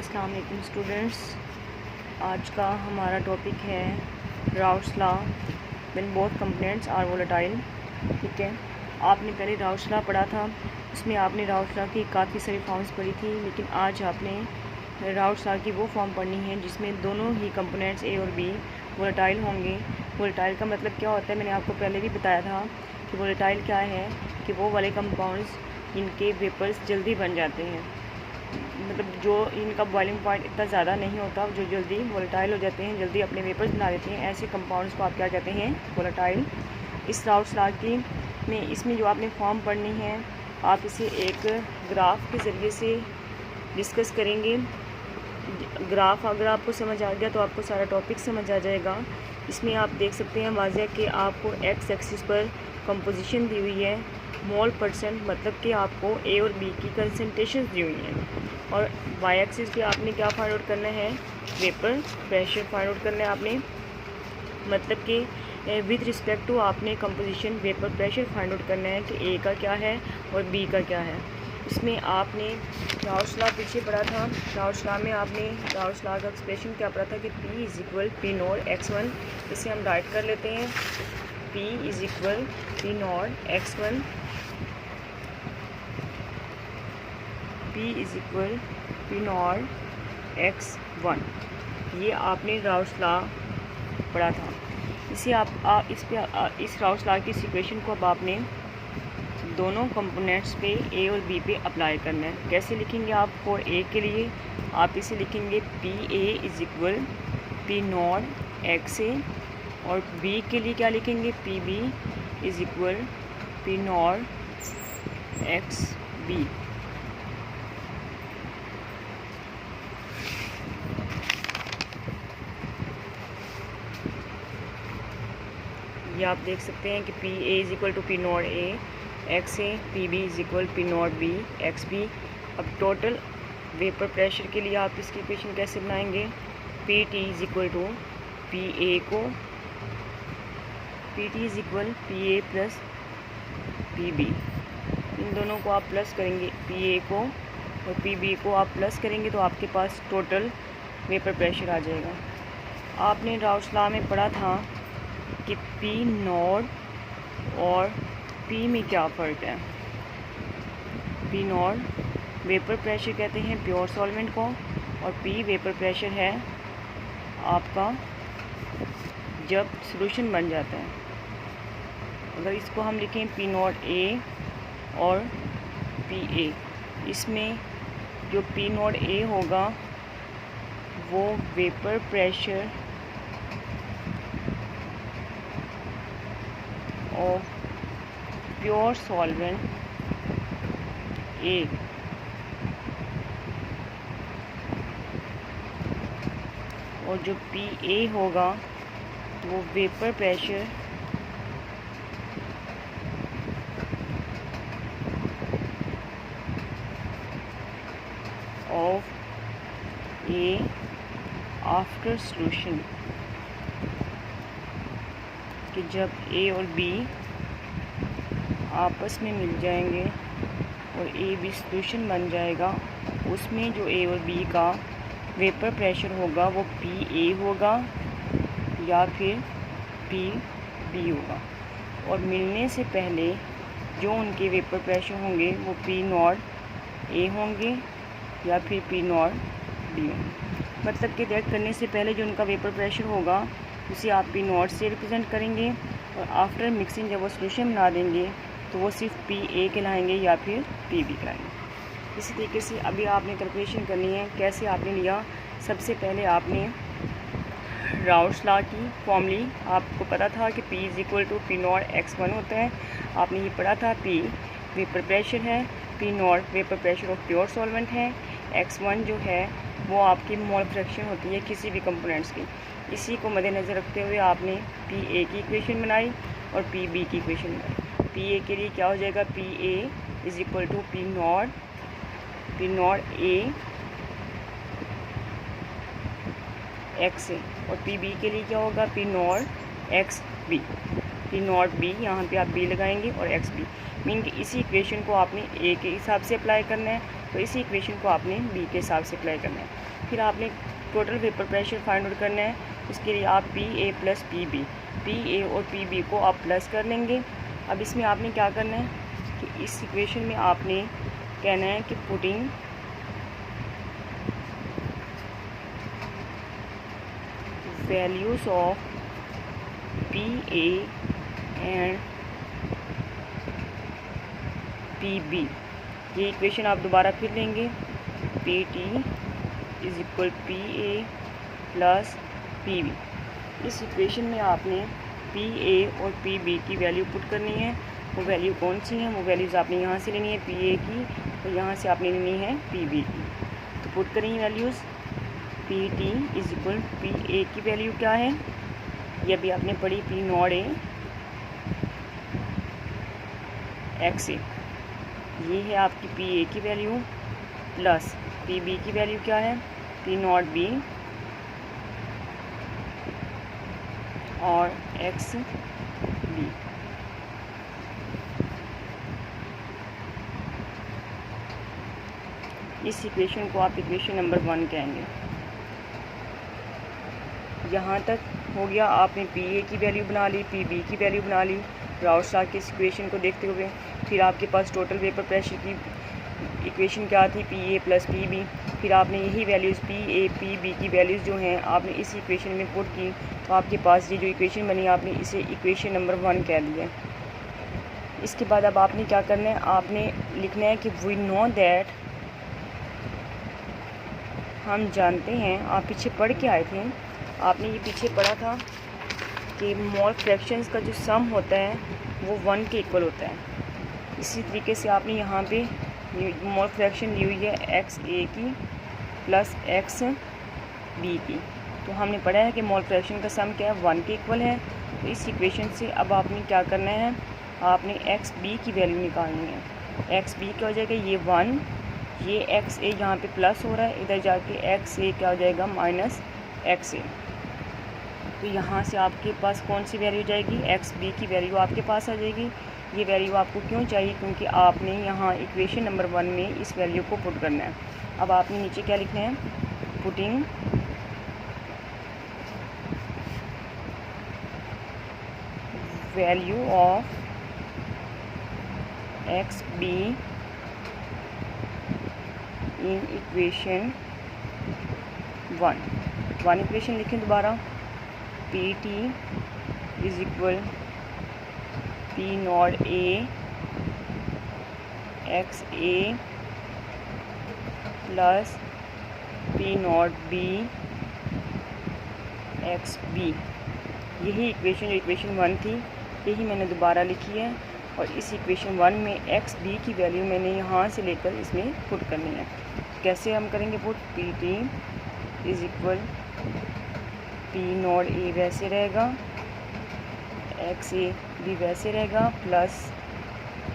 अस्सलाम वालेकुम स्टूडेंट्स। आज का हमारा टॉपिक है Raoult's law when both components are volatile. ठीक है, आपने पहले राउट्स लॉ पढ़ा था, उसमें आपने राउट्स लॉ की काफ़ी सारी फॉर्म्स पढ़ी थी, लेकिन आज आपने राउट्स लॉ की वो फॉर्म पढ़नी है जिसमें दोनों ही कंपोनेंट्स ए और बी वोलेटाइल होंगे। वोलेटाइल का मतलब क्या होता है, मैंने आपको पहले भी बताया था कि वोलेटाइल क्या है कि वो वाले कंपाउंड्स इनके वेपर्स जल्दी बन जाते हैं, मतलब जो इनका बॉइलिंग पॉइंट इतना ज़्यादा नहीं होता, जो जल्दी वोलेटाइल हो जाते हैं, जल्दी अपने वेपर्स बना देते हैं, ऐसे कंपाउंड्स को आप क्या कहते हैं, वोलेटाइल। इस राउट्स लॉ की में इसमें जो आपने फॉर्म पढ़नी है, आप इसे एक ग्राफ के ज़रिए से डिस्कस करेंगे। ग्राफ अगर आपको समझ आ गया तो आपको सारा टॉपिक समझ आ जाएगा। इसमें आप देख सकते हैं वाज़ह कि आपको एक्स एक्सिस पर कंपोजिशन दी हुई है, मोल परसेंट, मतलब कि आपको ए और बी की कंसंट्रेशन दी हुई हैं, और वाई एक्सिस पे आपने क्या फाइंड आउट करना है, वेपर प्रेशर फाइंड आउट करना है आपने, मतलब कि विद रिस्पेक्ट टू आपने composition vapour pressure find out करना है कि ए का क्या है और बी का क्या है। इसमें आपने राउट्स लॉ पीछे पढ़ा था, राउट्स लॉ में आपने राउट्स लॉ का एक्सप्रेशन क्या पढ़ा था कि P is equal P not x1। इसे हम राइट कर लेते हैं, P is equal P not x1, P is equal P not x1। ये आपने राउट्स लॉ पढ़ा था। इसे आप इस राउट्स लॉ की इक्वेशन को अब आपने दोनों कंपोनेंट्स पे ए और बी पे अप्लाई करना है। कैसे लिखेंगे आप? फॉर ए के लिए आप इसे लिखेंगे P A is equal P not x A, और बी के लिए क्या लिखेंगे, P B is equal P not x B. ये आप देख सकते हैं कि P A is equal to P not A x A, P B is equal P not B x B. अब टोटल वेपर प्रेशर के लिए आप इसकी इक्वेशन कैसे बनाएंगे, P T is equal to P A को, P T is equal P A plus P B, इन दोनों को आप प्लस करेंगे, पी ए को और पी बी को आप प्लस करेंगे तो आपके पास टोटल वेपर प्रेशर आ जाएगा। आपने राउट्स लॉ में पढ़ा था कि पी नॉट और पी में क्या फ़र्क है। पी नॉट वेपर प्रेशर कहते हैं प्योर सॉल्वेंट को, और पी वेपर प्रेशर है आपका जब सॉल्यूशन बन जाता है। अगर इसको हम लिखें पी नॉट ए और पी ए, इसमें जो पी नॉट ए होगा वो vapour pressure of pure solvent A, और जो पी ए होगा वो vapour pressure of A after solution, कि जब ए और बी आपस में मिल जाएंगे और ए बी सॉल्यूशन बन जाएगा, उसमें जो ए और बी का वेपर प्रेशर होगा वो पी ए होगा या फिर पी बी होगा, और मिलने से पहले जो उनके वेपर प्रेशर होंगे वो पी नॉट ए होंगे या फिर पी नॉट बी होंगे। मतलब कि रिएक्ट करने से पहले जो उनका वेपर प्रेशर होगा उसे आप पी नॉट से रिप्रेजेंट करेंगे, और आफ्टर मिक्सिंग जब वो सॉल्यूशन बना देंगे तो वो सिर्फ पी ए कहलाएंगे या फिर पी बी कहलाएंगे। इसी तरीके से अभी आपने कैलकुलेशन करनी है। कैसे आपने लिया, सबसे पहले आपने राउट्स लॉ की फॉर्मूली आपको पता था कि P is equal to P naught x1 होता है, आपने ये पढ़ा था। P वेपर प्रेशर है, P naught vapour pressure of pure solvent है, x1 जो है वो आपकी मोल फ्रैक्शन होती है किसी भी कंपोनेंट्स की। इसी को मद्देनज़र रखते हुए आपने पी ए की इक्वेशन बनाई और पी बी की इक्वेशन बनाई। पी ए के लिए क्या हो जाएगा, P A is equal to P not A x A, और पी बी के लिए क्या होगा, P not x B, P not B, यहाँ पे आप बी लगाएंगे और एक्स बी, मीन कि इसी इक्वेशन को आपने ए के हिसाब से अप्लाई करना है तो इसी इक्वेशन को आपने बी के हिसाब से अप्लाई करना है। फिर आपने total vapour pressure find out करना है। उसके लिए आप P A plus P B, P A और पी बी को आप प्लस कर लेंगे। अब इसमें आपने क्या करना है कि इस इक्वेशन में आपने कहना है कि putting values of P A and P B, ये इक्वेशन आप दोबारा फिर लेंगे। P T is equal P A plus P B. इस इक्वेशन में आपने पी ए और पी बी की वैल्यू पुट करनी है। वो वैल्यू कौन सी हैं? वो वैल्यूज़ आपने यहाँ से लेनी है पी ए की, और यहाँ से आपने लेनी है पी बी की। तो पुट करेंगे values. P T is equal P ए की वैल्यू क्या है, ये भी आपने पढ़ी, पी नॉट ए एक्स ए, ये है आपकी पी ए की वैल्यू, प्लस पी बी की वैल्यू क्या है, पी नॉट बी और एक्स बी। इस इक्वेशन को आप इक्वेशन नंबर 1 कहेंगे। यहाँ तक हो गया। आपने पी ए की वैल्यू बना ली, पी बी की वैल्यू बना ली राउस्लाव की इक्वेशन को देखते हुए। फिर आपके पास टोटल वेपर प्रेशर की इक्वेशन क्या थी, P A plus P B. फिर आपने यही values P A P B की वैल्यूज़ जो हैं आपने इस इक्वेशन में पुट की, तो आपके पास ये जो इक्वेशन बनी आपने इसे इक्वेशन नंबर 1 कह लिया। इसके बाद अब आपने क्या करना है, आपने लिखना है कि वी नो दैट, हम जानते हैं, आप पीछे पढ़ के आए थे, आपने ये पीछे पढ़ा था कि मोल फ्रैक्शंस का जो सम होता है वो 1 के इक्वल होता है। इसी तरीके से आपने यहाँ पे मोल फ्रैक्शन ली हुई है एक्स ए की प्लस एक्स बी की। तो हमने पढ़ा है कि मोल फ्रैक्शन का सम क्या है, 1 के इक्वल है। तो इस इक्वेशन से अब आपने क्या करना है, आपने एक्स बी की वैल्यू निकालनी है। एक्स बी क्या हो जाएगा, ये 1, ये एक्स ए यहाँ पे प्लस हो रहा है, इधर जाके एक्स ए क्या हो जाएगा माइनस एक्स ए। तो यहाँ से आपके पास कौन सी वैल्यू जाएगी, एक्स बी की वैल्यू आपके पास आ जाएगी। ये वैल्यू आपको क्यों चाहिए, क्योंकि आपने यहाँ इक्वेशन नंबर 1 में इस वैल्यू को पुट करना है। अब आपने नीचे क्या लिखना है, putting value of X B in equation 1 equation लिखें दोबारा। P T is equal P not A x A plus P not B x B. यही इक्वेशन जो इक्वेशन 1 थी यही मैंने दोबारा लिखी है, और इस इक्वेशन 1 में एक्स बी की वैल्यू मैंने यहाँ से लेकर इसमें पुट करनी है। कैसे हम करेंगे put, P T is equal P not a वैसे रहेगा, एक्स ए भी वैसे रहेगा, प्लस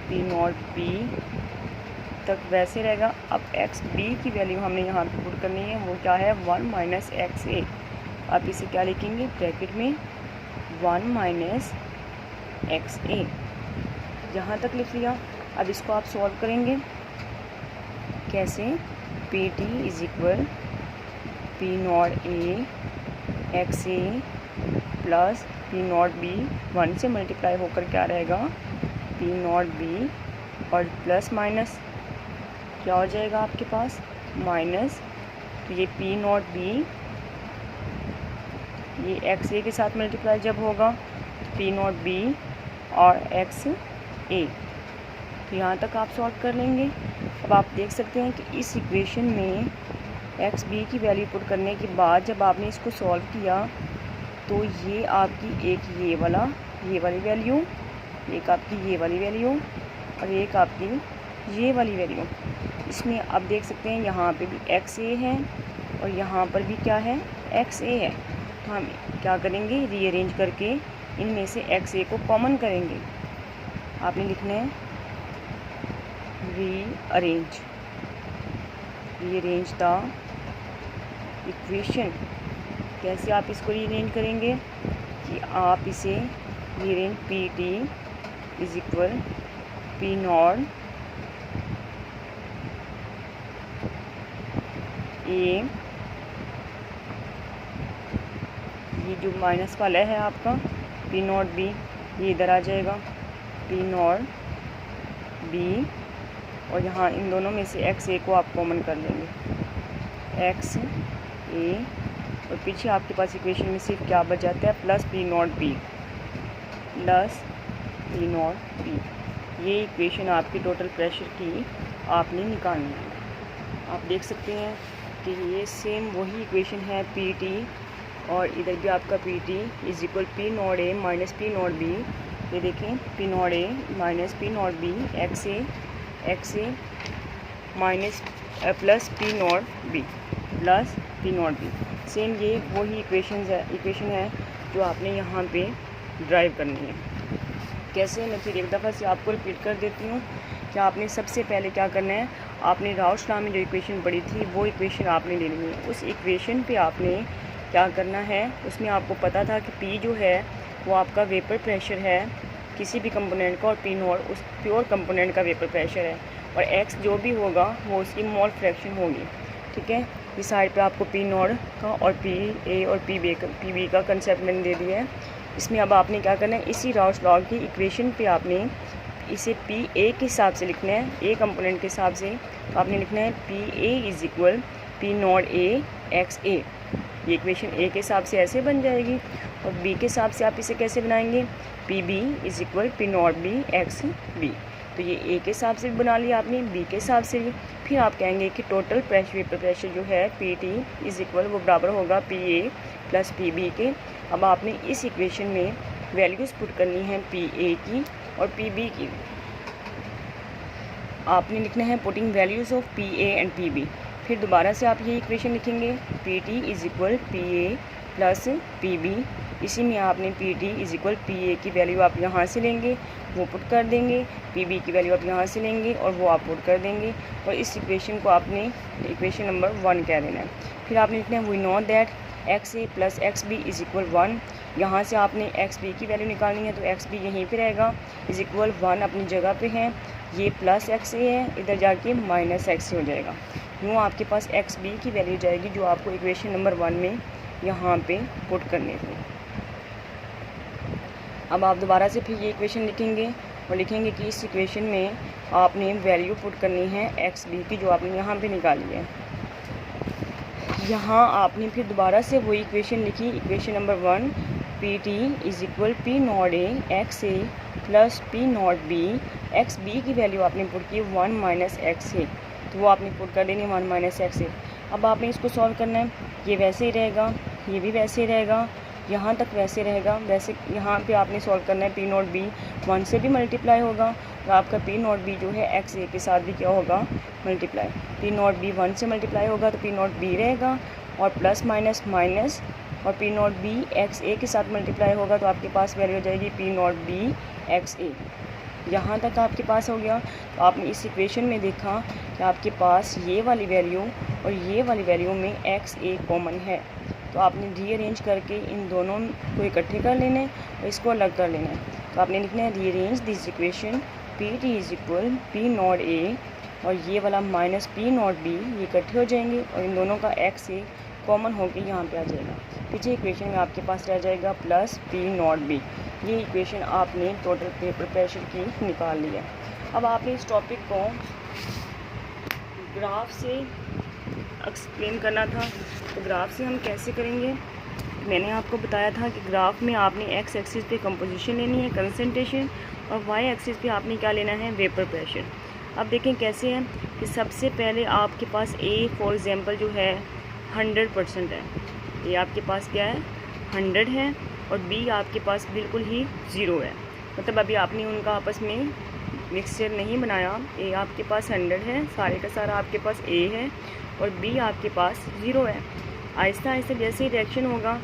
पी नॉट बी तक वैसे रहेगा। अब एक्स बी की वैल्यू हमने यहाँ पे पुट करनी है, वो क्या है 1 माइनस एक्स ए। आप इसे क्या लिखेंगे, ब्रैकेट में 1 माइनस एक्स ए। यहाँ तक लिख लिया। अब इसको आप सॉल्व करेंगे कैसे, P T is equal P not A x A plus P not be, 1 से मल्टीप्लाई होकर क्या रहेगा, पी नॉट बी, और प्लस माइनस क्या हो जाएगा आपके पास, माइनस। तो ये पी नॉट बी ये एक्स ए के साथ मल्टीप्लाई जब होगा, पी नॉट बी और एक्स ए। तो यहाँ तक आप सॉल्व कर लेंगे। अब आप देख सकते हैं कि इस इक्वेशन में एक्स बी की वैल्यू पुट करने के बाद जब आपने इसको सॉल्व किया तो ये आपकी एक ये वाली वैल्यू, एक आपकी ये वाली वैल्यू और एक आपकी ये वाली वैल्यू। इसमें आप देख सकते हैं यहाँ पे भी एक्स ए है और यहाँ पर भी क्या है, एक्स ए है। तो हम क्या करेंगे, रीअरेंज करके इनमें से एक्स ए को कॉमन करेंगे। आपने लिखना है रीअरेंज द इक्वेशन। कैसे आप इसको रीअरेंज करेंगे कि आप इसे rearrange P T is equal P not a, ये जो माइनस वाला है आपका पी नॉट बी, ये इधर आ जाएगा पी नॉट बी, और यहाँ इन दोनों में से एक्स ए को आप कॉमन कर लेंगे, एक्स ए, और पीछे आपके पास इक्वेशन में सिर्फ क्या बच जाता है, plus P not be, plus P not be. ये इक्वेशन आपकी टोटल प्रेशर की आपने निकालनी है। आप देख सकते हैं कि ये सेम वही इक्वेशन है पी टी, और इधर भी आपका P T is equal P not a minus P not be. ये देखें P not a minus P not B, x A minus plus P not be, plus P not be. Same ये वही equation है जो आपने यहाँ पे drive करनी है। कैसे, मैं फिर एक दफ़ा से आपको रिपीट कर देती हूँ कि आपने सबसे पहले क्या करना है, आपने राउस लॉ में जो इक्वेशन पढ़ी थी वो इक्वेशन आपने ले लेनी है। उस इक्वेशन पे आपने क्या करना है, उसमें आपको पता था कि P जो है वो आपका वेपर प्रेशर है किसी भी कंपोनेंट का, और P नॉट उस प्योर कंपोनेंट का वेपर प्रेशर है, और X जो भी होगा वो उसकी मोल फ्रैक्शन होगी। ठीक है, इस साइड पे आपको P नॉट का और P A और P B का कंसेप्ट मैंने दे दिया है। इसमें अब आपने क्या करना है, इसी राउस लॉ की इक्वेशन पे आपने इसे P A के हिसाब से लिखना है, A कंपोनेंट के हिसाब से। तो आपने लिखना है P A is equal P not A x A। ये इक्वेशन A के हिसाब से ऐसे बन जाएगी, और B के हिसाब से आप इसे कैसे बनाएंगे, P B is equal P not B x B। तो ये A के हिसाब से बना लिया आपने, B के हिसाब से भी। फिर आप कहेंगे कि टोटल वेपर प्रेशर जो है P T इज इक्वल वो बराबर होगा P A plus P B के। अब आपने इस इक्वेशन में वैल्यूज़ पुट करनी है P A की और P B की। आपने लिखना है putting values of P A and P B। फिर दोबारा से आप ये इक्वेशन लिखेंगे P T is equal P A plus P B। इसी में आपने P T is equal P A की वैल्यू आप यहाँ से लेंगे, वो पुट कर देंगे, P B की वैल्यू आप यहाँ से लेंगे और वो आप पुट कर देंगे, और इस इक्वेशन को आपने इक्वेशन नंबर 1 कह देना है। फिर आपने लिखना है we know that X A plus X B is equal 1। यहाँ से आपने एक्स बी की वैल्यू निकालनी है, तो एक्स बी यहीं पर रहेगा, इज इक्वल 1 अपनी जगह पे है, ये प्लस एक्स ए है, इधर जाके माइनस एक्स ए हो जाएगा। यूँ आपके पास एक्स बी की वैल्यू जाएगी जो आपको इक्वेशन नंबर 1 में यहाँ पे पुट करने थे। अब आप दोबारा से फिर ये इक्वेशन लिखेंगे और लिखेंगे कि इस इक्वेशन में आपने वैल्यू पुट करनी है एक्स बी की जो आपने यहाँ पे निकाली है। यहाँ आपने फिर दोबारा से वही इक्वेशन लिखी, equation number 1 P T is equal P not A x A plus P not B. X B की वैल्यू आपने पुट की 1 माइनस एक्स ए, तो वो आपने पुट कर देनी 1 माइनस एक्स ए। अब आपने इसको सॉल्व करना है, ये वैसे ही रहेगा, ये भी वैसे ही रहेगा, यहाँ तक वैसे रहेगा। वैसे यहाँ पे आपने सॉल्व करना है, पी नॉट बी 1 से भी मल्टीप्लाई होगा, तो आपका पी नॉट बी जो है एक्स ए के साथ भी क्या होगा, मल्टीप्लाई। पी नॉट बी 1 से मल्टीप्लाई होगा तो पी नॉट बी रहेगा, और प्लस माइनस माइनस, और पी नॉट बी एक्स ए के साथ मल्टीप्लाई होगा तो आपके पास वैल्यू हो जाएगी पी नॉट बी एक्स ए। यहाँ तक आपके पास हो गया। तो आपने इस इक्वेशन में देखा कि आपके पास ये वाली वैल्यू और ये वाली वैल्यू में एक्स ए कॉमन है, तो आपने रीअरेंज करके इन दोनों को इकट्ठे कर लेना है और इसको अलग कर लेना है। तो आपने लिखना है rearrange this equation P T is equal P not A और ये वाला माइनस पी नॉट बी, ये इकट्ठे हो जाएंगे और इन दोनों का एक्स ए कॉमन होकर यहाँ पे आ जाएगा। पीछे इक्वेशन में आपके पास रह जाएगा प्लस पी नॉट बी। ये इक्वेशन आपने टोटल वेपर प्रेशर की निकाल ली है। अब आपने इस टॉपिक को ग्राफ से एक्सप्लेन करना था, तो ग्राफ से हम कैसे करेंगे, मैंने आपको बताया था कि ग्राफ में आपने एक्स एक्सिस पे कंपोजिशन लेनी है, कंसंट्रेशन, और वाई एक्सिस पे आपने क्या लेना है, वेपर प्रेशर। अब देखें कैसे है कि सबसे पहले आपके पास ए फॉर एग्जांपल जो है 100% है, ये आपके पास क्या है 100 है, और बी आपके पास बिल्कुल ही 0 है, मतलब अभी आपने उनका आपस में मिक्सचर नहीं बनाया। ए आपके पास 100 है, सारे का सारा आपके पास ए है, और बी आपके पास 0 है। आहिस्ता आहिस्ता जैसे ही रिएक्शन होगा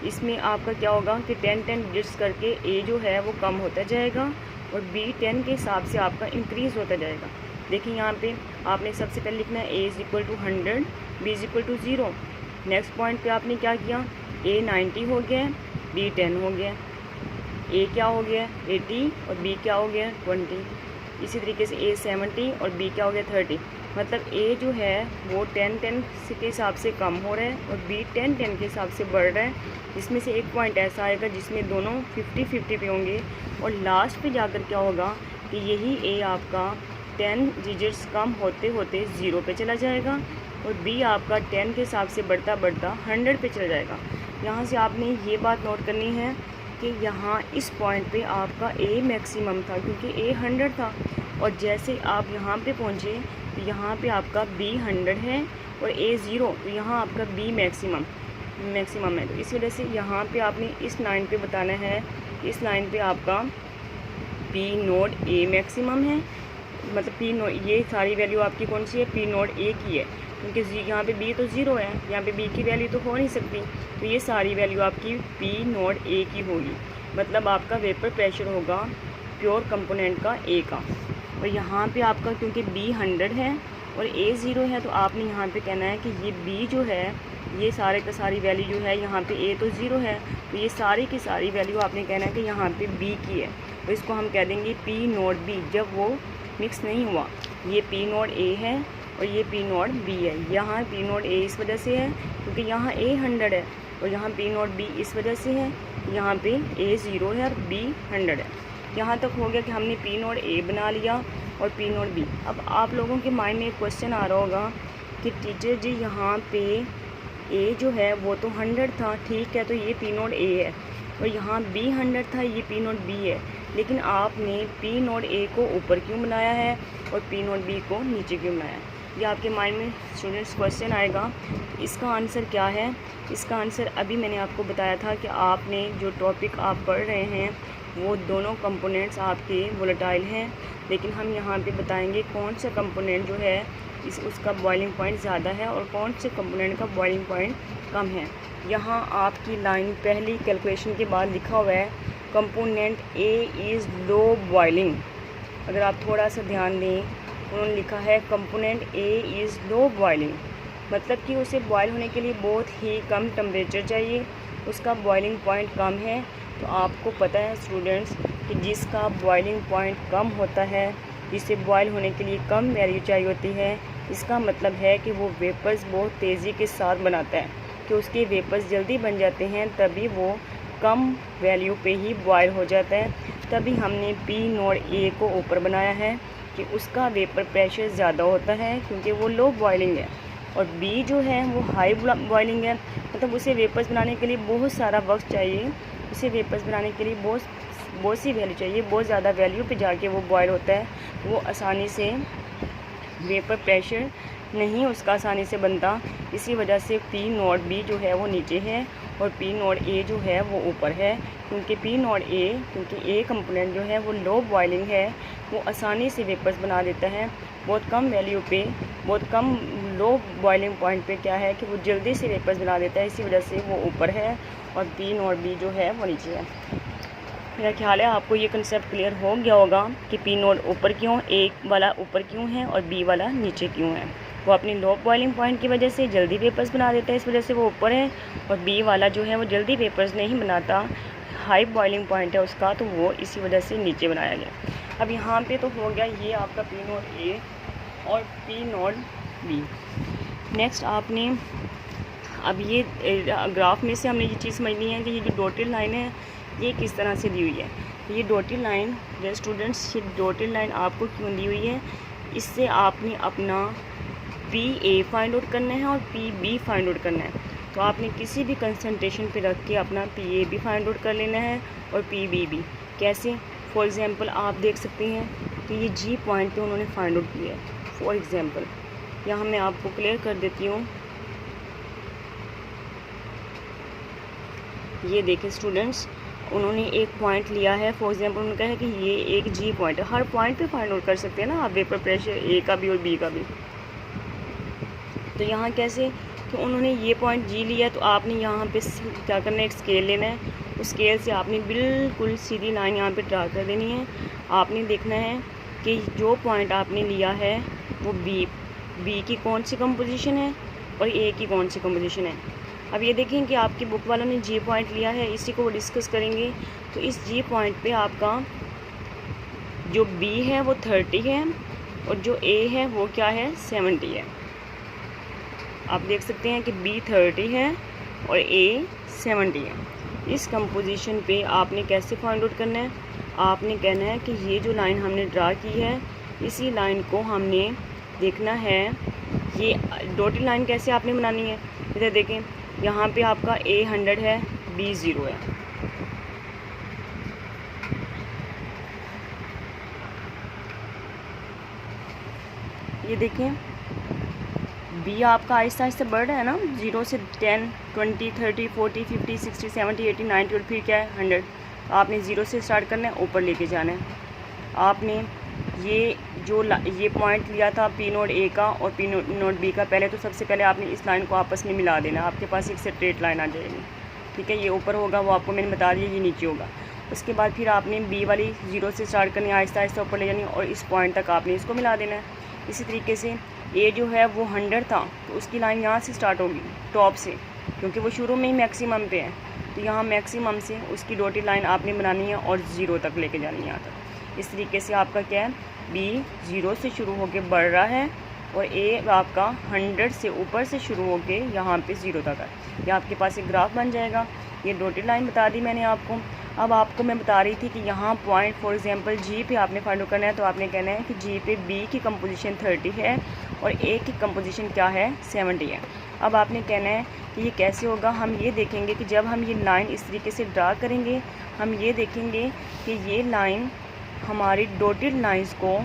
इसमें आपका क्या होगा कि 10 डिजिट्स करके ए जो है वो कम होता जाएगा और बी 10 के हिसाब से आपका इंक्रीज़ होता जाएगा। देखिए यहाँ पे आपने सबसे पहले लिखना है A is equal to 100, B is equal to 0। Next point पे आपने क्या किया, ए 90 हो गया, बी 10 हो गया, ए क्या हो गया 80 और बी क्या हो गया 20। इसी तरीके से A 70 और B क्या हो गया 30। मतलब A जो है वो 10-10 के हिसाब से कम हो रहा है और B 10-10 के हिसाब से बढ़ रहा है। इसमें से एक पॉइंट ऐसा आएगा जिसमें दोनों 50-50 पे होंगे और लास्ट पे जाकर क्या होगा कि यही A आपका 10 डिजिट्स कम होते होते 0 पे चला जाएगा और B आपका 10 के हिसाब से बढ़ता बढ़ता 100 पे चला जाएगा। यहाँ से आपने ये बात नोट करनी है कि यहाँ इस पॉइंट पे आपका A मैक्सिमम था क्योंकि A 100 था और जैसे आप यहाँ पे पहुँचे तो यहाँ पे आपका B 100 है और A 0, तो यहाँ आपका B मैक्सिमम है। तो इस वजह से यहाँ पे आपने इस लाइन पे बताना है कि इस लाइन पे आपका P नोड A मैक्सिमम है। मतलब P नोड, ये सारी वैल्यू आपकी कौन सी है, P नोड A की है क्योंकि यहाँ पे B तो 0 है, यहाँ पे B की वैल्यू तो हो नहीं सकती, तो ये सारी वैल्यू आपकी P नोड A की होगी। मतलब आपका वेपर प्रेशर होगा प्योर कंपोनेंट का A का। और यहाँ पे आपका क्योंकि B 100 है और A 0 है तो आपने यहाँ पे कहना है कि ये B जो है ये सारे का सारी वैल्यू जो है, यहाँ पे A तो 0 है तो ये सारी की सारी वैल्यू आपने कहना है कि यहाँ पे B की है। तो इसको हम कह देंगे P नोड B, जब वो मिक्स नहीं हुआ। ये P नोड A है और ये P नोड B है। यहाँ P नोड A इस वजह से है क्योंकि यहाँ A 100 है और यहाँ P नोड B इस वजह से है, यहाँ पे A 0 है और B 100 है। यहाँ तक हो गया कि हमने P नोड A बना लिया और P नोड B। अब आप लोगों के माइंड में एक क्वेश्चन आ रहा होगा कि टीचर जी यहाँ पे A जो है वो तो 100 था, ठीक है, तो ये P नोड A है और यहाँ B 100 था, ये P नोड B है, लेकिन आपने P नोड A को ऊपर क्यों बनाया है और P नोड B को नीचे क्यों बनाया है? ये आपके माइंड में स्टूडेंट्स क्वेश्चन आएगा। इसका आंसर क्या है? इसका आंसर अभी मैंने आपको बताया था कि आपने जो टॉपिक आप पढ़ रहे हैं वो दोनों कंपोनेंट्स आपके वोलेटाइल हैं, लेकिन हम यहाँ पे बताएंगे कौन सा कंपोनेंट जो है उसका बॉइलिंग पॉइंट ज़्यादा है और कौन से कंपोनेंट का बॉइलिंग पॉइंट कम है। यहाँ आपकी लाइन पहली कैलकुलेशन के बाद लिखा हुआ है component A is low boiling. अगर आप थोड़ा सा ध्यान दें, उन्होंने लिखा है component A is low boiling, मतलब कि उसे बॉयल होने के लिए बहुत ही कम टेम्परेचर चाहिए, उसका बॉइलिंग पॉइंट कम है। तो आपको पता है स्टूडेंट्स कि जिसका बॉइलिंग पॉइंट कम होता है, जिसे बॉयल होने के लिए कम वैल्यू चाहिए होती है, इसका मतलब है कि वो वेपर्स बहुत तेज़ी के साथ बनाता है, कि उसके वेपर्स जल्दी बन जाते हैं, तभी वो कम वैल्यू पे ही बॉयल हो जाता है। तभी हमने P नोड A को ऊपर बनाया है कि उसका वेपर प्रेशर ज़्यादा होता है क्योंकि वो लो बॉइलिंग है, और B जो है वो हाई बॉइलिंग है, मतलब उसे वेपर्स बनाने के लिए बहुत सारा वक्त चाहिए, उसे वेपर्स बनाने के लिए बहुत सी वैल्यू चाहिए, बहुत ज़्यादा वैल्यू पे जाके वो बॉयल होता है। वो आसानी से वेपर प्रेशर नहीं उसका आसानी से बनता, इसी वजह से P नोड B जो है वो नीचे है और P नोड A जो है वो ऊपर है। क्योंकि P नोड A, क्योंकि A कंपोनेंट जो है वो लो बॉइलिंग है, वो आसानी से वेपर्स बना देता है बहुत कम वैल्यू पे, बहुत कम लो बॉइलिंग पॉइंट पे क्या है कि वो जल्दी से वेपर्स बना देता है, इसी वजह से वो ऊपर है और P नोड B जो है वो नीचे है। मेरा ख्याल है आपको ये कंसेप्ट क्लियर हो गया होगा कि P नोड ऊपर क्यों, A वाला ऊपर क्यों है और B वाला नीचे क्यों है। वो अपनी लो बॉइलिंग पॉइंट की वजह से जल्दी वेपर्स बना देता है, इस वजह से वो ऊपर है, और B वाला जो है वो जल्दी वेपर्स नहीं बनाता, हाई बॉइलिंग पॉइंट है उसका, तो वो इसी वजह से नीचे बनाया गया। अब यहाँ पे तो हो गया ये आपका P नोड A और P नोड B। नेक्स्ट आपने अब ये ग्राफ में से हमने ये चीज़ समझनी है कि ये जो डॉटेड लाइन है ये किस तरह से दी हुई है। तो ये डॉटेड लाइन, वे स्टूडेंट्स, ये डॉटेड लाइन आपको क्यों दी हुई है, इससे आपने अपना PA फाइंड आउट करना है और PB फाइंड आउट करना है। तो आपने किसी भी कंसंट्रेशन पे रख के अपना PA भी फाइंड आउट कर लेना है और PB भी। कैसे? फॉर एग्ज़ाम्पल आप देख सकते हैं कि ये G पॉइंट पे उन्होंने फाइंड आउट किया है। फॉर एग्ज़ाम्पल यहाँ मैं आपको क्लियर कर देती हूँ। ये देखें स्टूडेंट्स, उन्होंने एक पॉइंट लिया है, फॉर एग्जांपल उन्होंने कहा है कि ये एक G पॉइंट है। हर पॉइंट पे फाइंड आउट कर सकते हैं ना आप वेपर प्रेशर A का भी और B का भी। तो यहाँ कैसे, तो उन्होंने ये पॉइंट G लिया, तो आपने यहाँ पे क्या करना है, एक स्केल लेना है, उस स्केल से आपने बिल्कुल सीधी लाइन यहाँ पे ड्रा कर देनी है। आपने देखना है कि जो पॉइंट आपने लिया है वो B की कौन सी कंपोजिशन है और A की कौन सी कंपोजिशन है। अब ये देखें कि आपकी बुक वालों ने G पॉइंट लिया है, इसी को वो डिस्कस करेंगे। तो इस G पॉइंट पे आपका जो B है वो 30 है और जो A है वो क्या है 70 है। आप देख सकते हैं कि B 30 है और A 70 है। इस कंपोजिशन पे आपने कैसे फाइंड आउट करना है, आपने कहना है कि ये जो लाइन हमने ड्रा की है इसी लाइन को हमने देखना है। ये डॉटेड लाइन कैसे आपने बनानी है, इधर देखें, यहाँ पे आपका A 100 है, B 0 है। ये देखें B आपका आहिस्ता आहिस्ता बढ़ रहा है ना, 0 से 10, 20, 30, 40, 50, 60, 70, 80, 90 और फिर क्या है 100। तो आपने 0 से स्टार्ट करना है, ऊपर लेके जाना है। आपने ये पॉइंट लिया था P नोड A का और P नोड B का, पहले तो सबसे पहले आपने इस लाइन को आपस में मिला देना, आपके पास एक स्ट्रेट लाइन आ जाएगी। ठीक है, ये ऊपर होगा, वो आपको मैंने बता दिया, ये नीचे होगा। उसके बाद फिर आपने B वाली 0 से स्टार्ट करनी है, आहिस्ता आहिस्ता ऊपर ले जानी और इस पॉइंट तक आपने इसको मिला देना है। इसी तरीके से A जो है वो 100 था, तो उसकी लाइन यहाँ से स्टार्ट होगी टॉप से, क्योंकि वो शुरू में ही मैक्सिमम पे है। तो यहाँ मैक्सिमम से उसकी डॉटेड लाइन आपने बनानी है और 0 तक लेके जानी है यहाँ तक। इस तरीके से आपका क्या है, B 0 से शुरू होकर बढ़ रहा है और A आपका 100 से ऊपर से शुरू होके यहाँ पे 0 तक है। ये आपके पास एक ग्राफ बन जाएगा। ये डॉटेड लाइन बता दी मैंने आपको। अब आपको मैं बता रही थी कि यहाँ पॉइंट फॉर एग्जांपल G पे आपने फाइंड आउट करना है, तो आपने कहना है कि G पे B की कंपोजिशन 30 है और A की कंपोजिशन क्या है 70 है। अब आपने कहना है कि ये कैसे होगा, हम ये देखेंगे कि जब हम ये लाइन इस तरीके से ड्रा करेंगे, हम ये देखेंगे कि ये लाइन हमारी डॉटेड लाइंस को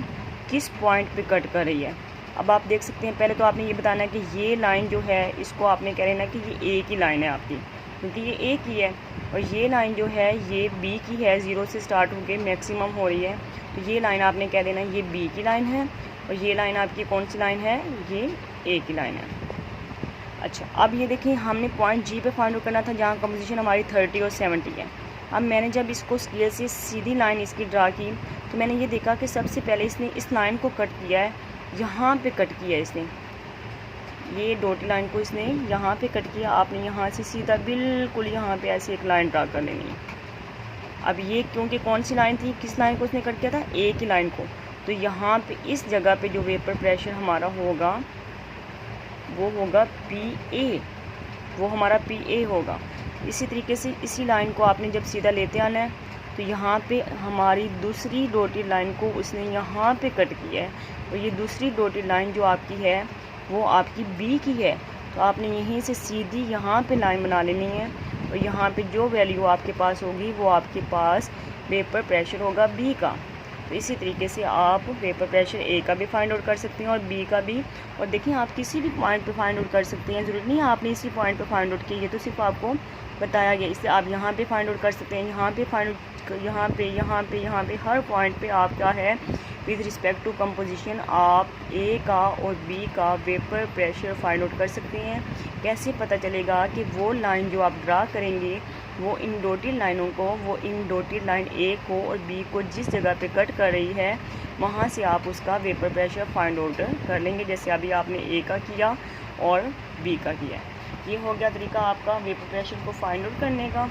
किस पॉइंट पे कट कर रही है। अब आप देख सकते हैं, पहले तो आपने ये बताना है कि ये लाइन जो है इसको आपने कह लेना कि ये A की लाइन है आपकी, क्योंकि ये A की है, और ये लाइन जो है ये B की है, 0 से स्टार्ट होकर मैक्सिमम हो रही है। तो ये लाइन आपने कह देना ये B की लाइन है और ये लाइन आपकी कौन सी लाइन है, ये A की लाइन है। अच्छा, अब ये देखिए हमने पॉइंट G पे फाइंड आउट करना था, जहाँ कंपोजिशन हमारी 30 और 70 है। अब मैंने जब इसको स्केल से सीधी लाइन इसकी ड्रा की, तो मैंने ये देखा कि सबसे पहले इसने इस लाइन को कट किया है, यहाँ पे कट किया है इसने, ये डॉटेड लाइन को इसने यहाँ पे कट किया। आपने यहाँ से सीधा बिल्कुल यहाँ पे ऐसे एक लाइन ड्रा कर लेनी है। अब ये क्योंकि कौन सी लाइन थी, किस लाइन को इसने कट किया था, A की लाइन को, तो यहाँ पे इस जगह पे जो वेपर प्रेशर हमारा होगा वो होगा PA, वो हमारा PA होगा। इसी तरीके से इसी लाइन को आपने जब सीधा लेते आना है, तो यहाँ पे हमारी दूसरी डॉटेड लाइन को उसने यहाँ पे कट किया है, और ये दूसरी डॉटेड लाइन जो आपकी है वो आपकी B की है। तो आपने यहीं से सीधी यहाँ पे लाइन बना लेनी है, और यहाँ पे जो वैल्यू आपके पास होगी वो आपके पास वेपर प्रेशर होगा B का। तो इसी तरीके से आप वेपर प्रेशर A का भी फाइंड आउट कर सकते हैं और B का भी। और देखिए आप किसी भी पॉइंट पे फाइंड आउट कर सकते हैं, ज़रूरी नहीं है आपने इसी पॉइंट पे फाइंड आउट किया, ये तो सिर्फ आपको बताया गया। इससे आप यहाँ पे फाइंड आउट कर सकते हैं, यहाँ पे फाइंड आउट, यहाँ पे हर पॉइंट पे आप क्या है विद रिस्पेक्ट टू कंपोजिशन आप A का और B का वेपर प्रेशर फाइंड आउट कर सकते हैं। कैसे पता चलेगा कि वो लाइन जो आप ड्रा करेंगे वो इन डॉटेड लाइनों को, वो इन डॉटेड लाइन A को और B को जिस जगह पे कट कर रही है वहाँ से आप उसका वेपर प्रेशर फाइंड आउट कर लेंगे, जैसे अभी आपने A का किया और B का किया। ये हो गया तरीका आपका वेपर प्रेशर को फाइंड आउट करने का।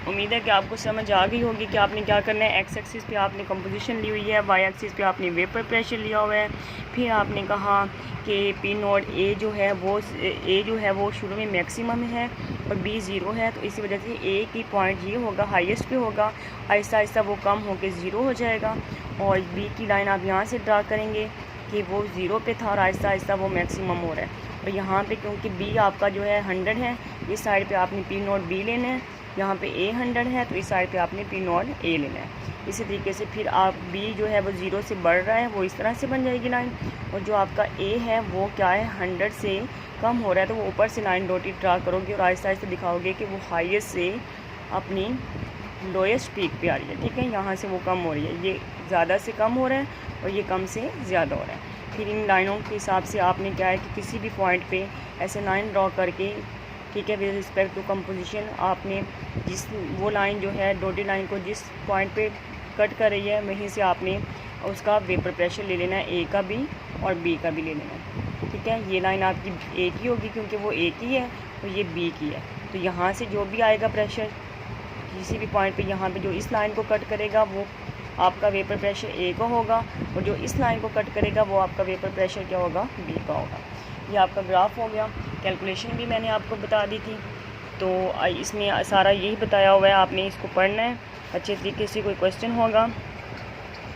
उम्मीद है कि आपको समझ आ गई होगी कि आपने क्या करना है। एक्स एक्सिस पे आपने कंपोजिशन ली हुई है, वाई एक्सिस पे आपने वेपर प्रेशर लिया हुआ है। फिर आपने कहा कि P नोड A जो है वो शुरू में मैक्सिमम है और B 0 है, तो इसी वजह से A की पॉइंट ये होगा हाईएस्ट पे होगा, आहिस्ता आहिस्ता वो कम होकर 0 हो जाएगा। और B की लाइन आप यहाँ से ड्रा करेंगे कि वो 0 पे था और आहिस्ता आहिस्ता वो मैक्सिमम हो रहा है। और यहाँ पे क्योंकि B आपका जो है 100 है, इस साइड पे आपने P नोड B लेना है, यहाँ पे A 100 है तो इस साइड पे आपने P नोड A लेना है। इसी तरीके से फिर आप B जो है वो 0 से बढ़ रहा है, वो इस तरह से बन जाएगी लाइन। और जो आपका A है वो क्या है 100 से कम हो रहा है, तो वो ऊपर से लाइन डॉटेड ड्रा करोगे और आहिस्ता आहिस्ता दिखाओगे कि वो हाईएस्ट से अपनी लोएस्ट पीक पे आ रही है। ठीक है, यहाँ से वो कम हो रही है, ये ज़्यादा से कम हो रहा है और ये कम से ज़्यादा हो रहा है। फिर इन लाइनों के हिसाब से आपने क्या है कि किसी भी पॉइंट पे ऐसे लाइन ड्रॉ करके, ठीक है, विद रिस्पेक्ट टू कंपोजिशन आपने जिस वो लाइन जो है डॉटेड लाइन को जिस पॉइंट पे कट कर रही है वहीं से आपने उसका वेपर प्रेशर ले लेना है, A का भी और B का भी ले लेना है। ठीक है, ये लाइन आपकी A की होगी क्योंकि वो A की है और ये B की है। तो यहाँ से जो भी आएगा प्रेशर किसी भी पॉइंट पे, यहाँ पे जो इस लाइन को कट करेगा वो आपका वेपर प्रेशर ए का होगा, और जो इस लाइन को कट करेगा वो आपका वेपर प्रेशर क्या होगा, बी का होगा। ये आपका ग्राफ हो गया। कैलकुलेशन भी मैंने आपको बता दी थी, तो इसमें सारा यही बताया हुआ है, आपने इसको पढ़ना है अच्छे तरीके से। कोई क्वेश्चन होगा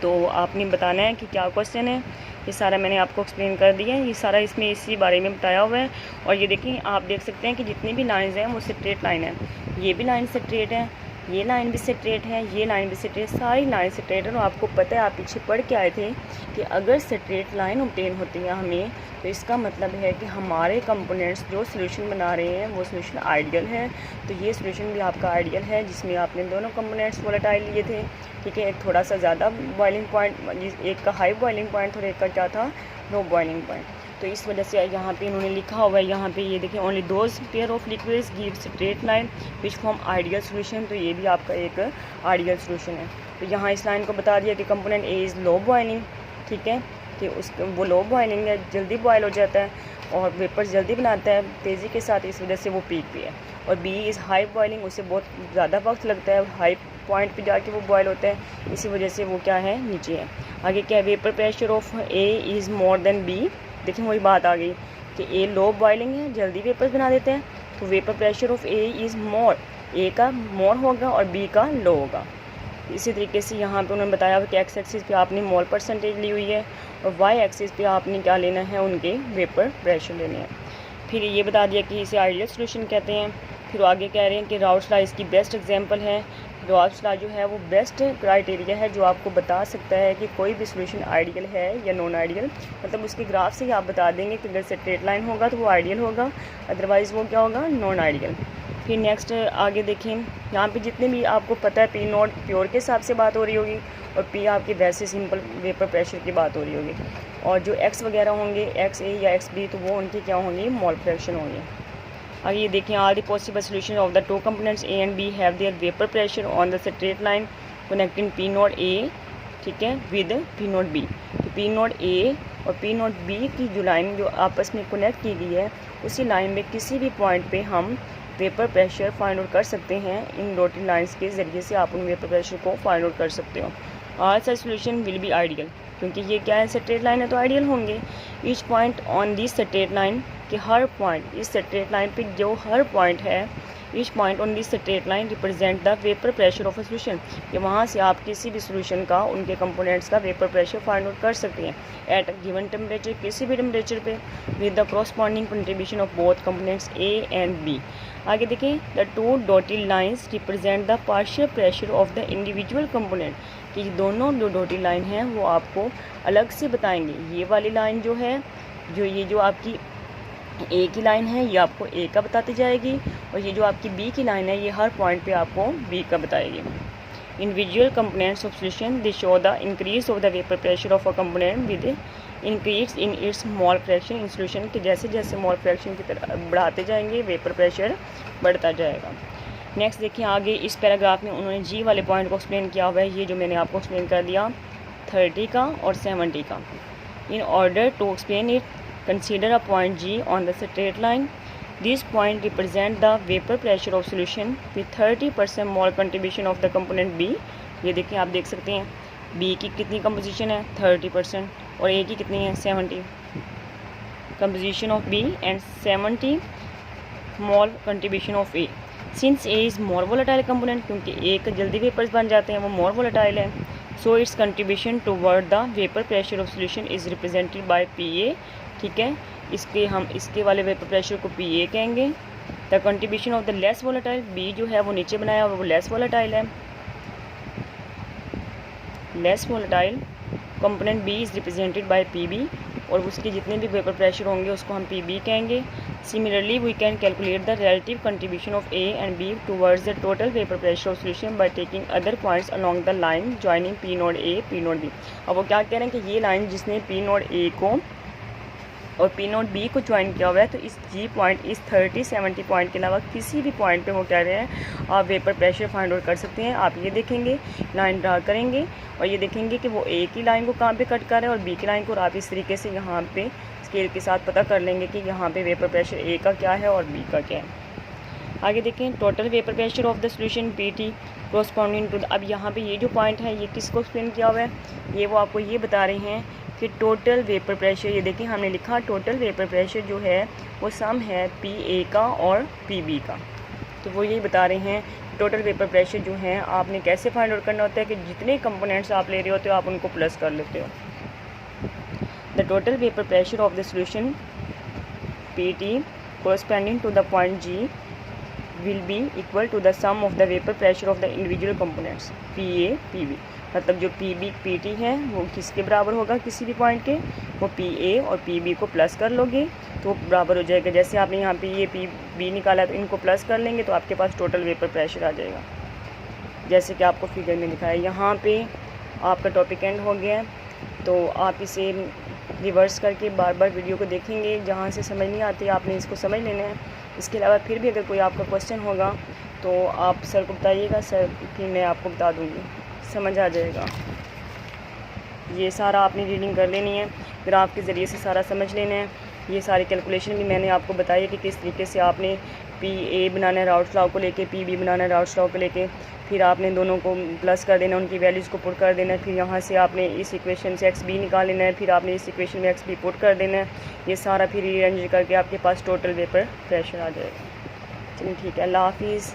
तो आपने बताना है कि क्या क्वेश्चन है। ये सारा मैंने आपको एक्सप्लेन कर दिया है, ये सारा इसमें इसी बारे में बताया हुआ है। और ये देखें, आप देख सकते हैं कि जितनी भी लाइंस हैं वो स्ट्रेट लाइन है। ये भी लाइन स्ट्रेट है, ये लाइन भी स्ट्रेट है, ये लाइन भी स्ट्रेट, सारी लाइन स्ट्रेट है। और आपको पता है, आप पीछे पढ़ के आए थे कि अगर स्ट्रेट लाइन ऑब्टेन होती है हमें, तो इसका मतलब है कि हमारे कंपोनेंट्स जो सोल्यूशन बना रहे हैं वो सोल्यूशन आइडियल है। तो ये सोल्यूशन भी आपका आइडियल है, जिसमें आपने दोनों कंपोनेंट्स वोलेटाइल लिए थे, ठीक है। एक थोड़ा सा ज़्यादा बॉइलिंग पॉइंट, एक का हाई बॉइलिंग पॉइंट और एक का क्या था, लो बॉइलिंग पॉइंट। तो इस वजह से यहाँ पे इन्होंने लिखा हुआ है, यहाँ पे ये देखिए, only those pair of liquids give straight line which form ideal solution. तो ये भी आपका एक आइडियल सोल्यूशन है। तो यहाँ इस लाइन को बता दिया कि component A is low boiling, ठीक है, कि वो लो बॉइलिंग है, जल्दी बॉयल हो जाता है और वेपर जल्दी बनाता है तेज़ी के साथ, इस वजह से वो पीक पे है। और बी इज़ हाई बॉइलिंग, उसे बहुत ज़्यादा वक्त लगता है, हाई पॉइंट पे जाके वो बॉयल होता है, इसी वजह से वो क्या है, नीचे है। आगे क्या है, vapour pressure of A is more than B. देखिए वही बात आ गई कि ए लो बॉइलिंग है, जल्दी वेपर बना देते हैं, तो vapour pressure of A is more, A का मोर होगा और बी का लो होगा। इसी तरीके से यहाँ पे उन्होंने बताया कि एक्स एक्सिस पे आपने मोल परसेंटेज ली हुई है और वाई एक्सिस पे आपने क्या लेना है, उनके वेपर प्रेशर लेने हैं। फिर ये बता दिया कि इसे आइडियल सोल्यूशन कहते हैं। फिर आगे कह रहे हैं कि राउट्स लॉ इसकी बेस्ट एग्जांपल है। राउट्स लॉ जो है वो बेस्ट क्राइटेरिया है जो आपको बता सकता है कि कोई भी सोल्यूशन आइडियल है या नॉन आइडियल। मतलब उसके ग्राफ से ही आप बता देंगे कि अगर स्ट्रेट लाइन होगा तो वो आइडियल होगा, अदरवाइज़ वो क्या होगा, नॉन आइडियल। फिर नेक्स्ट आगे देखें, यहाँ पे जितने भी आपको पता है पी नॉट प्योर के हिसाब से बात हो रही होगी और पी आपकी वैसे सिंपल वेपर प्रेशर की बात हो रही होगी। और जो एक्स वगैरह होंगे, एक्स ए या एक्स बी, तो वो उनके क्या होंगे, मोल फ्रैक्शन होंगे। आगे ये देखें, all the possible solution of the two components A and B have their vapour pressure on the straight line connecting P not A, ठीक है, विद पी नॉट बी। तो पी नॉट ए और P not be की जो line जो आपस में connect की गई है, उसी लाइन में किसी भी पॉइंट पे हम वेपर प्रेशर फाइंड आउट कर सकते हैं। इन डॉटेड लाइंस के ज़रिए से आप उन वेपर प्रेशर को फाइंड आउट कर सकते हो। All such solution will be ideal, क्योंकि ये क्या है, स्ट्रेट लाइन है तो आइडियल होंगे। Each point on this straight line, कि हर पॉइंट इस स्ट्रेट लाइन पे जो हर पॉइंट है, each point on this straight line represent the vapour pressure of a solution, कि वहाँ से आप किसी भी सोल्यूशन का, उनके कंपोनेंट्स का वेपर प्रेशर फाइंड आउट कर सकते हैं एट अ गिवन टेम्परेचर, किसी भी टेम्परेचर पे, with the corresponding contribution of both components A and B. आगे देखें, the two dotted lines represent the partial pressure of the individual component, कि दोनों जो डॉटेड लाइन हैं वो आपको अलग से बताएंगे। ये वाली लाइन जो है, जो ये जो आपकी ए की लाइन है, ये आपको ए का बताती जाएगी, और ये जो आपकी बी की लाइन है, ये हर पॉइंट पे आपको बी का बताएगी। Individual components of solution they show the increase of the vapour pressure of a component with increase in its mole fraction in solution, कि जैसे जैसे मोल फ्रैक्शन की तरह बढ़ाते जाएंगे वेपर प्रेशर बढ़ता जाएगा। नेक्स्ट देखिए, आगे इस पैराग्राफ में उन्होंने जी वाले पॉइंट को एक्सप्लेन किया हुआ है, ये जो मैंने आपको एक्सप्लेन कर दिया 30 का और 70 का। In order to explain it, consider a point G on the straight line. This point represent the vapor pressure of solution with 30% mole contribution of the component B. ये देखिए, आप देख सकते हैं B की कितनी कंपोजिशन है, 30%, और A की कितनी है, 70। Composition of B and 70 mole contribution of A। Since A is more volatile component, क्योंकि A का जल्दी वेपर्स बन जाते हैं, वो मोर वोलेटाइल है, so it's contribution toward the vapour pressure of solution is represented by PA, ठीक है। इसके हम इसके वाले वेपर प्रेशर को PA कहेंगे। The contribution of the less volatile, B जो है वो नीचे बनाया हुआ, वो लेस वोलेटाइल है, less volatile component B is represented by PB, और उसके जितने भी वेपर प्रेशर होंगे उसको हम PB कहेंगे। Similarly we can calculate the relative contribution of A and B towards the total vapour pressure of solution by taking other points along the line joining P naught A P naught B। अब वो क्या कह रहे हैं कि ये line जिसने P naught A को और P नोट B को ज्वाइन किया हुआ है, तो इस G पॉइंट, इस 30-70 पॉइंट के अलावा किसी भी पॉइंट पे वो कह रहे हैं आप वेपर प्रेशर फाइंड आउट कर सकते हैं। आप ये देखेंगे, लाइन ड्रा करेंगे और ये देखेंगे कि वो A की लाइन को कहाँ पे कट कर रहे हैं और B की लाइन को, और आप इस तरीके से यहाँ पे स्केल के साथ पता कर लेंगे कि यहाँ पे वेपर प्रेशर A का क्या है और B का क्या है। आगे देखें, total vapour pressure of the solution PT corresponding to अब यहाँ पे ये जो पॉइंट है ये किसको एक्सप्लेन किया हुआ है, ये वो आपको ये बता रहे हैं कि टोटल वेपर प्रेशर, ये देखें हमने लिखा टोटल वेपर प्रेशर जो है वो सम है PA का और PB का। तो वो यही बता रहे हैं टोटल वेपर प्रेशर जो है आपने कैसे फाइंड आउट करना होता है कि जितने कंपोनेंट्स आप ले रहे होते हो आप उनको प्लस कर लेते हो। The total vapour pressure of the solution PT corresponding to the point G will be equal to the sum of the vapor pressure of the individual components PA PB। मतलब जो PB PT है वो किसके बराबर होगा, किसी भी point के, वो PA और PB को प्लस कर लोगे तो बराबर हो जाएगा। जैसे आपने यहाँ पे ये PB निकाला तो इनको प्लस कर लेंगे तो आपके पास टोटल वेपर प्रेशर आ जाएगा, जैसे कि आपको फिगर में दिखाया। यहाँ पे आपका टॉपिक एंड हो गया है, तो आप इसे रिवर्स करके बार बार वीडियो को देखेंगे, जहाँ से समझ नहीं आती आपने इसको समझ लेना है। इसके अलावा फिर भी अगर कोई आपका क्वेश्चन होगा तो आप सर को बताइएगा, सर फिर मैं आपको बता दूँगी, समझ आ जाएगा। ये सारा आपने रीडिंग कर लेनी है, ग्राफ के ज़रिए से सारा समझ लेना है। ये सारी कैलकुलेशन भी मैंने आपको बताई है कि किस तरीके से आपने PA बनाना है राउट्स लॉ को लेके, PB बनाना है राउट्स लॉ को लेके, फिर आपने दोनों को प्लस कर देना, उनकी वैल्यूज़ को पुट कर देना है, फिर यहाँ से आपने इस इक्वेशन से XB निकाल लेना है, फिर आपने इस इक्वेशन में XB पुट कर देना है। ये सारा फिर रीअरेंज करके आपके पास टोटल वेपर प्रेशर आ जाएगा। चलिए ठीक है, अल्लाह हाफिज़।